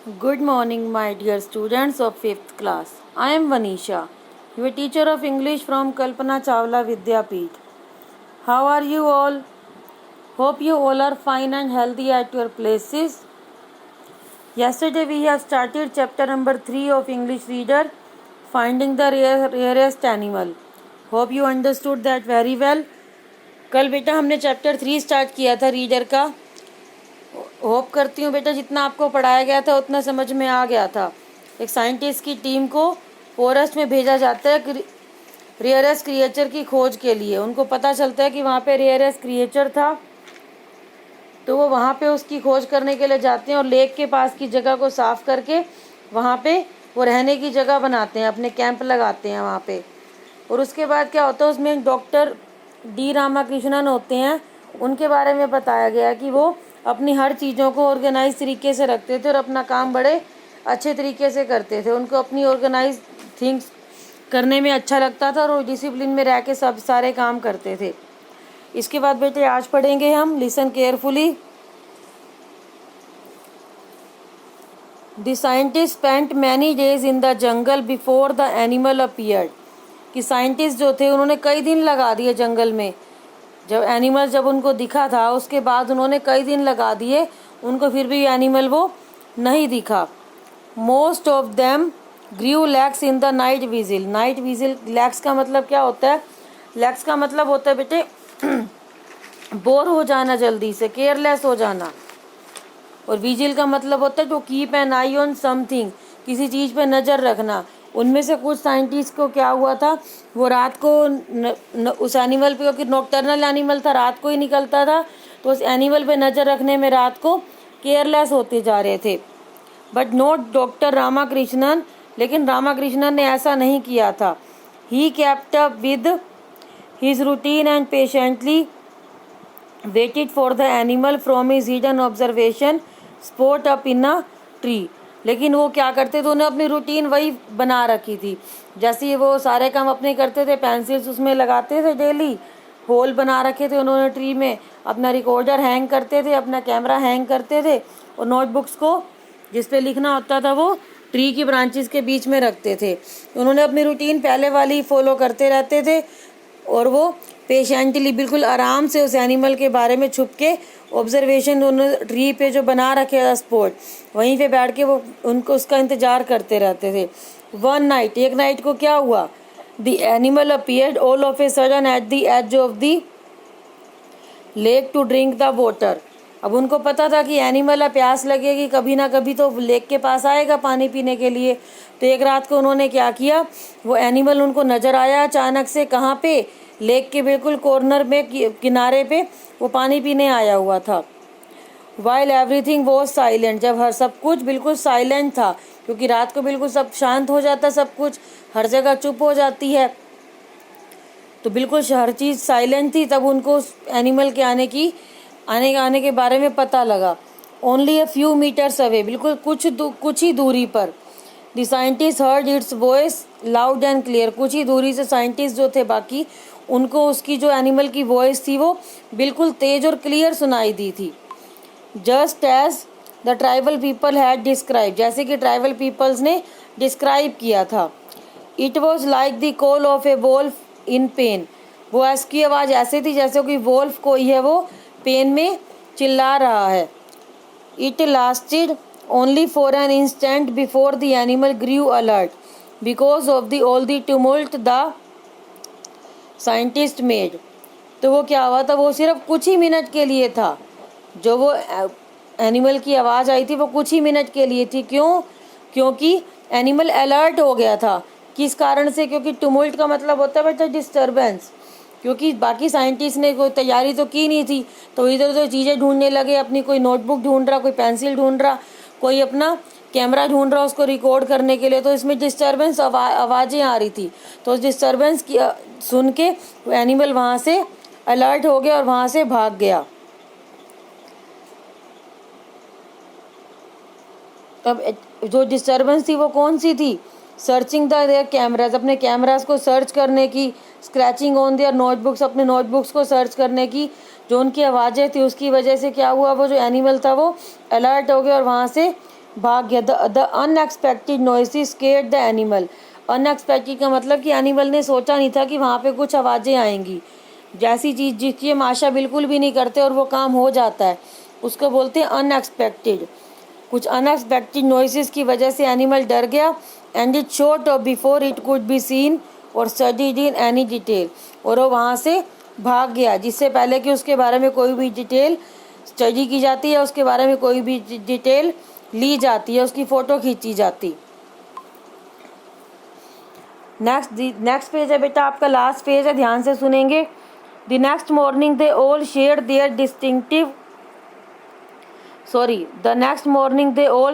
Good morning, my dear students of 5th class. I am Vanisha, your teacher of English from Kalpana Chawla Vidyapeeth. How are you all? Hope you all are fine and healthy at your places. Yesterday we have started chapter number 3 of English Reader, Finding the Rarest Animal. Hope you understood that very well. कल बेटा हमने chapter 3 start किया था reader का. Hope करती हूँ बेटा जितना आपको पढ़ाया गया था उतना समझ में आ गया था. एक साइंटिस्ट की टीम को फॉरेस्ट में भेजा जाता है रेयरेस्ट क्रिएचर की खोज के लिए. उनको पता चलता है कि वहाँ पे रेयरेस्ट क्रिएचर था, तो वो वहाँ पे उसकी खोज करने के लिए जाते हैं और लेक के पास की जगह को साफ़ करके वहाँ पे वो रहने की जगह बनाते हैं, अपने कैंप लगाते हैं वहाँ पे. और उसके बाद क्या होता है, उसमें डॉक्टर डी रामाकृष्णन होते हैं. उनके बारे में बताया गया कि वो अपनी हर चीज़ों को ऑर्गेनाइज तरीके से रखते थे और अपना काम बड़े अच्छे तरीके से करते थे. उनको अपनी ऑर्गेनाइज थिंग्स करने में अच्छा लगता था और वो डिसिप्लिन में रह के सब सारे काम करते थे. इसके बाद बेटे आज पढ़ेंगे हम. Listen carefully. The scientist spent many days in the jungle before the animal appeared. कि साइंटिस्ट जो थे उन्होंने कई दिन लगा दिए जंगल में. जब उनको दिखा था उसके बाद उन्होंने कई दिन लगा दिए, उनको फिर भी एनिमल वो नहीं दिखा. Most of them grew lax in the night vigil. Night vigil, lax का मतलब क्या होता है? लैक्स का मतलब होता है बेटे बोर हो जाना, जल्दी से केयरलेस हो जाना. और विजिल का मतलब होता है to keep an eye on something, किसी चीज़ पे नज़र रखना. उनमें से कुछ साइंटिस्ट को क्या हुआ था, वो रात को उस एनिमल पे, क्योंकि नॉकटर्नल एनिमल था, रात को ही निकलता था, तो उस एनिमल पे नज़र रखने में रात को केयरलेस होते जा रहे थे. But not doctor Ramakrishnan. लेकिन रामाकृष्णन ने ऐसा नहीं किया था. He kept up with his routine and patiently waited for the animal from his hidden observation spot up in a tree. लेकिन वो क्या करते थे, उन्हें अपनी रूटीन वही बना रखी थी. जैसे वो सारे काम अपने करते थे, पेंसिल्स उसमें लगाते थे, डेली होल बना रखे थे उन्होंने ट्री में, अपना रिकॉर्डर हैंग करते थे, अपना कैमरा हैंग करते थे, और नोटबुक्स को जिस पे लिखना होता था वो ट्री की ब्रांचेस के बीच में रखते थे. उन्होंने अपनी रूटीन पहले वाली फॉलो करते रहते थे और वो पेशेंटली बिल्कुल आराम से उस एनिमल के बारे में छुप के ऑब्जर्वेशन उन्होंने ट्री पे जो बना रखे था स्पॉट, वहीं पे बैठ के वो उनको उसका इंतज़ार करते रहते थे. वन नाइट, एक नाइट को क्या हुआ, the animal appeared all of a sudden at the edge of the lake to drink the water. अब उनको पता था कि एनिमल प्यास लगेगी, कभी ना कभी तो लेक के पास आएगा पानी पीने के लिए. तो एक रात को उन्होंने क्या किया, वो एनिमल उनको नज़र आया अचानक से. कहाँ पे? लेक के बिल्कुल कॉर्नर में, किनारे पे वो पानी पीने आया हुआ था. While everything was silent. जब हर सब कुछ बिल्कुल साइलेंट था, क्योंकि रात को बिल्कुल सब शांत हो जाता, सब कुछ हर जगह चुप हो जाती है, तो बिल्कुल हर चीज़ साइलेंट थी. तब उनको उस एनिमल के आने के बारे में पता लगा. Only a few metres away, बिल्कुल कुछ ही दूरी पर. The scientist heard its voice loud and clear. कुछ ही दूरी से साइंटिस्ट जो थे बाकी, उनको उसकी जो एनिमल की वॉइस थी वो बिल्कुल तेज और क्लियर सुनाई दी थी. Just as the tribal people had describe, जैसे कि ट्राइबल पीपल्स ने डिस्क्राइब किया था. It was like the call of a wolf in pain. वो उसकी आवाज़ ऐसे थी जैसे कि वोल्फ कोई है वो पेन में चिल्ला रहा है. It lasted only for an instant before the animal grew alert because of the all the tumult the scientist made. तो वो क्या हुआ था, वो सिर्फ कुछ ही मिनट के लिए था. जो वो एनिमल की आवाज़ आई थी वो कुछ ही मिनट के लिए थी. क्यों? क्योंकि एनिमल अलर्ट हो गया था. किस कारण से? क्योंकि टुमुल्ट का मतलब होता है बेटा डिस्टर्बेंस. क्योंकि बाकी साइंटिस्ट ने कोई तैयारी तो की नहीं थी, तो इधर उधर चीज़ें ढूंढने लगे. अपनी कोई नोटबुक ढूंढ रहा, कोई पेंसिल ढूंढ रहा, कोई अपना कैमरा ढूंढ रहा उसको रिकॉर्ड करने के लिए. तो इसमें डिस्टर्बेंस आवाज़ें आ रही थी. तो उस डिस्टर्बेंस की सुन के वो एनिमल वहाँ से अलर्ट हो गया और वहाँ से भाग गया. तब जो डिस्टर्बेंस थी वो कौन सी थी? सर्चिंग द कैमराज, अपने कैमराज को सर्च करने की. स्क्रैचिंग ऑन देयर नोटबुक्स, अपने नोटबुक्स को सर्च करने की. जो उनकी आवाज़ें थी उसकी वजह से क्या हुआ, वो जो एनिमल था वो अलर्ट हो गया और वहाँ से भाग गया। The unexpected noises scared the animal. Unexpected का मतलब कि एनिमल ने सोचा नहीं था कि वहाँ पे कुछ आवाज़ें आएंगी। जैसी चीज़ जिसकी हम आशा बिल्कुल भी नहीं करते और वो काम हो जाता है, उसको बोलते हैं अनएक्सपेक्टेड। कुछ अनएक्सपेक्टेड नॉइसेस की वजह से एनिमल डर गया। And it shot of before it could be seen और स्टडीड इन एनी डिटेल। और वो वहाँ से भाग गया जिससे पहले कि उसके बारे में कोई भी डिटेल स्टडी की जाती है, उसके बारे में कोई भी डिटेल ली जाती है, उसकी फ़ोटो खींची जाती। नेक्स्ट पेज है बेटा आपका, लास्ट पेज है, ध्यान से सुनेंगे। The next morning they all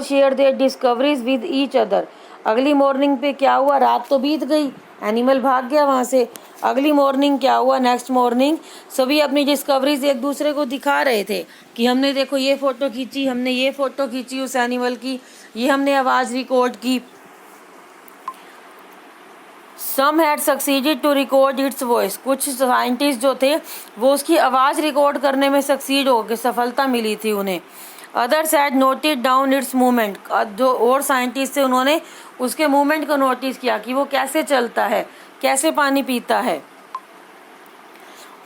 share their discoveries with each other. अगली मॉर्निंग पे क्या हुआ, रात तो बीत गई, एनिमल भाग गया वहाँ से। अगली मॉर्निंग क्या हुआ, नेक्स्ट मॉर्निंग सभी अपनी डिस्कवरीज एक दूसरे को दिखा रहे थे कि हमने देखो ये फ़ोटो खींची, हमने ये फ़ोटो खींची उस एनिमल की, ये हमने आवाज़ रिकॉर्ड की। Some had succeeded to record its voice. कुछ साइंटिस्ट जो थे वो उसकी आवाज़ रिकॉर्ड करने में सक्सीड हो गए, सफलता मिली थी उन्हें। Others had noted down it's movement. जो और साइंटिस्ट थे उन्होंने उसके मूवमेंट को नोटिस किया कि वो कैसे चलता है, कैसे पानी पीता है।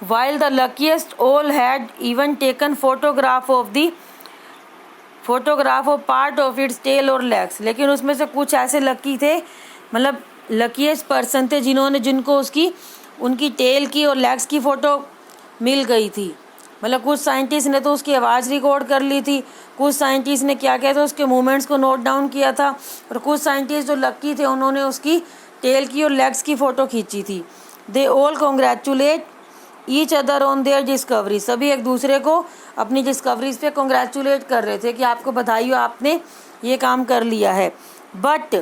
While the luckiest all had even taken photograph of part of its tail और लेग्स। लेकिन उसमें से कुछ ऐसे लकी थे, मतलब लकीएस्ट पर्सन थे जिनको उनकी टेल की और लेग्स की फ़ोटो मिल गई थी। मतलब कुछ साइंटिस्ट ने तो उसकी आवाज़ रिकॉर्ड कर ली थी, कुछ साइंटिस्ट ने क्या किया था उसके मूवमेंट्स को नोट डाउन किया था, और कुछ साइंटिस्ट जो लकी थे उन्होंने उसकी टेल की और लेग्स की फ़ोटो खींची थी। They all congratulate each other on their discovery. सभी एक दूसरे को अपनी डिस्कवरीज पे कॉन्ग्रेचुलेट कर रहे थे कि आपको बधाई हो, आपने ये काम कर लिया है। But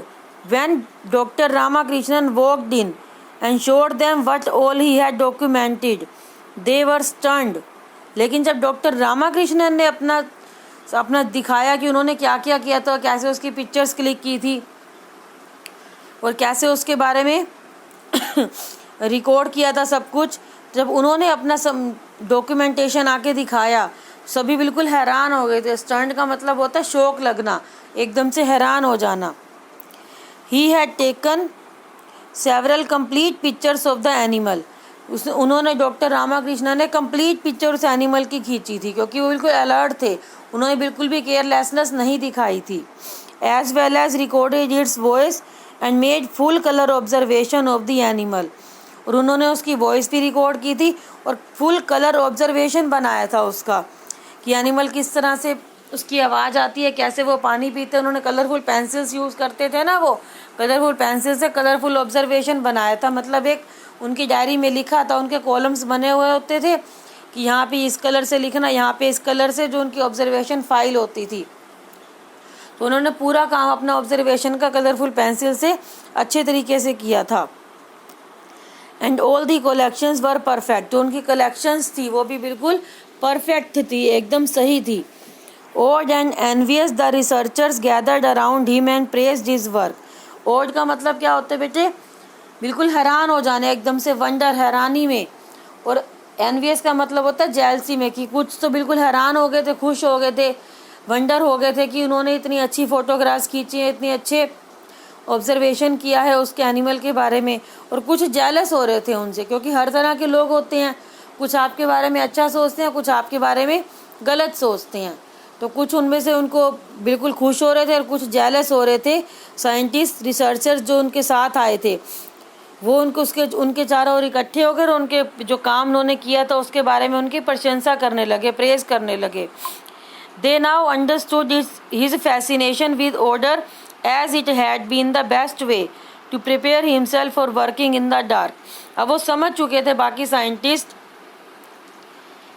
when doctor Ramakrishnan walked in and showed them what all he had documented they were stunned. लेकिन जब डॉक्टर रामाकृष्णन ने अपना दिखाया कि उन्होंने क्या क्या किया था, कैसे उसकी पिक्चर्स क्लिक की थी और कैसे उसके बारे में रिकॉर्ड किया था सब कुछ, जब उन्होंने अपना डॉक्यूमेंटेशन आके दिखाया, सभी बिल्कुल हैरान हो गए थे। स्टंट का मतलब होता है शौक लगना, एकदम से हैरान हो जाना। He had taken several complete pictures of the animal. उन्होंने डॉक्टर रामाकृष्णा ने कंप्लीट पिक्चर उस एनिमल की खींची थी, क्योंकि वो बिल्कुल अलर्ट थे, उन्होंने बिल्कुल भी केयरलेसनेस नहीं दिखाई थी। As well as recorded its voice and made full colour observation of the animal. और उन्होंने उसकी वॉइस भी रिकॉर्ड की थी और फुल कलर ऑब्जर्वेशन बनाया था उसका, कि एनिमल किस तरह से उसकी आवाज़ आती है, कैसे वो पानी पीते हैं। उन्होंने कलरफुल पेंसिल्स यूज़ करते थे ना, वो कलरफुल पेंसिल से कलरफुल ऑब्जर्वेशन बनाया था। मतलब एक उनकी डायरी में लिखा था, उनके कॉलम्स बने हुए होते थे कि यहाँ पे इस कलर से लिखना, यहाँ पे इस कलर से, जो उनकी ऑब्जर्वेशन फाइल होती थी। तो उन्होंने पूरा काम अपना ऑब्जर्वेशन का कलरफुल पेंसिल से अच्छे तरीके से किया था। And all the collections were perfect. जो उनकी कलेक्शंस थी वो भी बिल्कुल परफेक्ट थी, एकदम सही थी। Awed and envious the researchers gathered around him and praised his work. Awed का मतलब क्या होता है बेटे, बिल्कुल हैरान हो जाने, एकदम से वंडर, हैरानी में। और एनवियस का मतलब होता है जेलसी में, कि कुछ तो बिल्कुल हैरान हो गए थे, खुश हो गए थे, वंडर हो गए थे कि उन्होंने इतनी अच्छी फ़ोटोग्राफ्स खींची हैं, इतने अच्छे ऑब्जर्वेशन किया है उसके एनिमल के बारे में। और कुछ जेलस हो रहे थे उनसे, क्योंकि हर तरह के लोग होते हैं, कुछ आपके बारे में अच्छा सोचते हैं, कुछ आपके बारे में गलत सोचते हैं। तो कुछ उनमें से उनको बिल्कुल खुश हो रहे थे और कुछ जेलस हो रहे थे। साइंटिस्ट, रिसर्चर्स जो उनके साथ आए थे वो उनके चारों ओर इकट्ठे हो गए और उनके जो काम उन्होंने किया था उसके बारे में उनकी प्रशंसा करने लगे, प्रेज करने लगे। They now understood his fascination with order as it had been the best way to prepare himself for working in the dark. अब वो समझ चुके थे बाकी साइंटिस्ट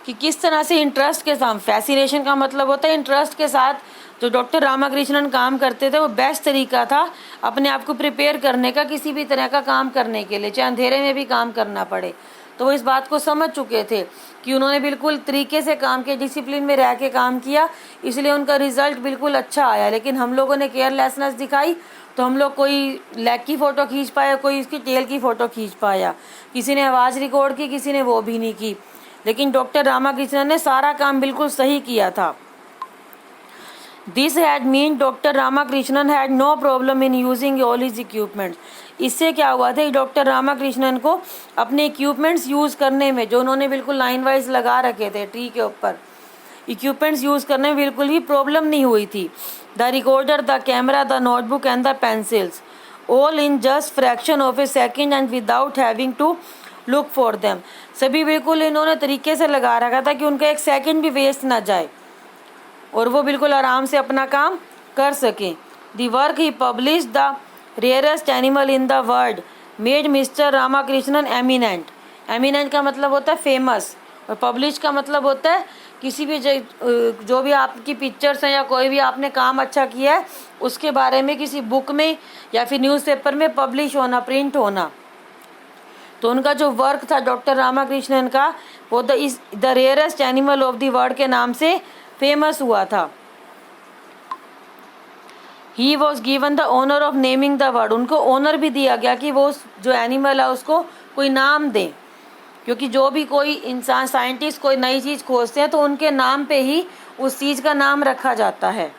कि किस तरह से इंटरेस्ट के साथ, फैसिनेशन का मतलब होता है इंटरेस्ट के साथ, जो डॉक्टर रामाकृष्णन काम करते थे वो बेस्ट तरीका था अपने आप को प्रिपेयर करने का, किसी भी तरह का काम करने के लिए, चाहे अंधेरे में भी काम करना पड़े। तो वो इस बात को समझ चुके थे कि उन्होंने बिल्कुल तरीके से काम किया, डिसिप्लिन में रह के काम किया, इसलिए उनका रिजल्ट बिल्कुल अच्छा आया। लेकिन हम लोगों ने केयरलेसनेस दिखाई तो हम लोग कोई लेग की फ़ोटो खींच पाया, कोई उसकी टेल की फ़ोटो खींच पाया, किसी ने आवाज़ रिकॉर्ड की, किसी ने वो भी नहीं की। लेकिन डॉक्टर रामाकृष्णन ने सारा काम बिल्कुल सही किया था। This had mean doctor Ramakrishnan had no problem in using all his equipments. इससे क्या हुआ था, डॉक्टर रामाकृष्णन को अपने इक्विपमेंट्स यूज़ करने में, जो उन्होंने बिल्कुल लाइन वाइज लगा रखे थे ट्री के ऊपर, इक्विपमेंट्स यूज़ करने में बिल्कुल भी प्रॉब्लम नहीं हुई थी। The recorder, the camera, the notebook and the pencils, all in just fraction of a second and without having to look for them. सभी बिल्कुल इन्होंने तरीके से लगा रखा था कि उनका एक सेकेंड भी वेस्ट ना जाए और वो बिल्कुल आराम से अपना काम कर सकें। The work he publish the rarest animal in the world made mister Ramakrishnan eminent. Eminent का मतलब होता है फेमस, और पब्लिश का मतलब होता है किसी भी जो भी आपकी पिक्चर्स हैं या कोई भी आपने काम अच्छा किया है उसके बारे में किसी बुक में या फिर न्यूज़पेपर में पब्लिश होना, प्रिंट होना। तो उनका जो वर्क था डॉक्टर रामाकृष्णन का, वो the rarest animal of the world के नाम से फेमस हुआ था। He was given the honour of naming the word. उनको ऑनर भी दिया गया कि वो जो एनिमल है उसको कोई नाम दें, क्योंकि जो भी कोई इंसान, साइंटिस्ट कोई नई चीज़ खोजते हैं तो उनके नाम पे ही उस चीज़ का नाम रखा जाता है।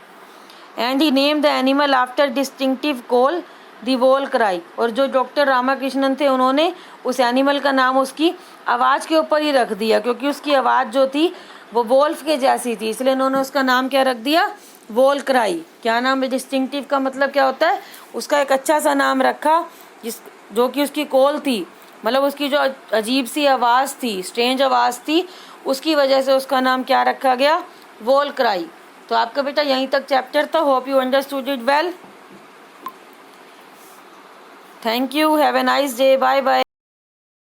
And he name the animal after distinctive call the wol cry. और जो डॉक्टर रामाकृष्णन थे उन्होंने उस एनिमल का नाम उसकी आवाज़ के ऊपर ही रख दिया, क्योंकि उसकी आवाज़ जो थी वो वोल्फ के जैसी थी, इसलिए उन्होंने उसका नाम क्या रख दिया, वोल क्राई। क्या नाम है, डिस्टिंक्टिव का मतलब क्या होता है, उसका एक अच्छा सा नाम रखा जो कि उसकी कॉल थी, मतलब उसकी जो अजीब सी आवाज़ थी, स्ट्रेंज आवाज़ थी, उसकी वजह से उसका नाम क्या रखा गया, वोल क्राई। तो आपका बेटा यहीं तक चैप्टर था। Hope you understood it well. Thank you, have a nice day, bye bye.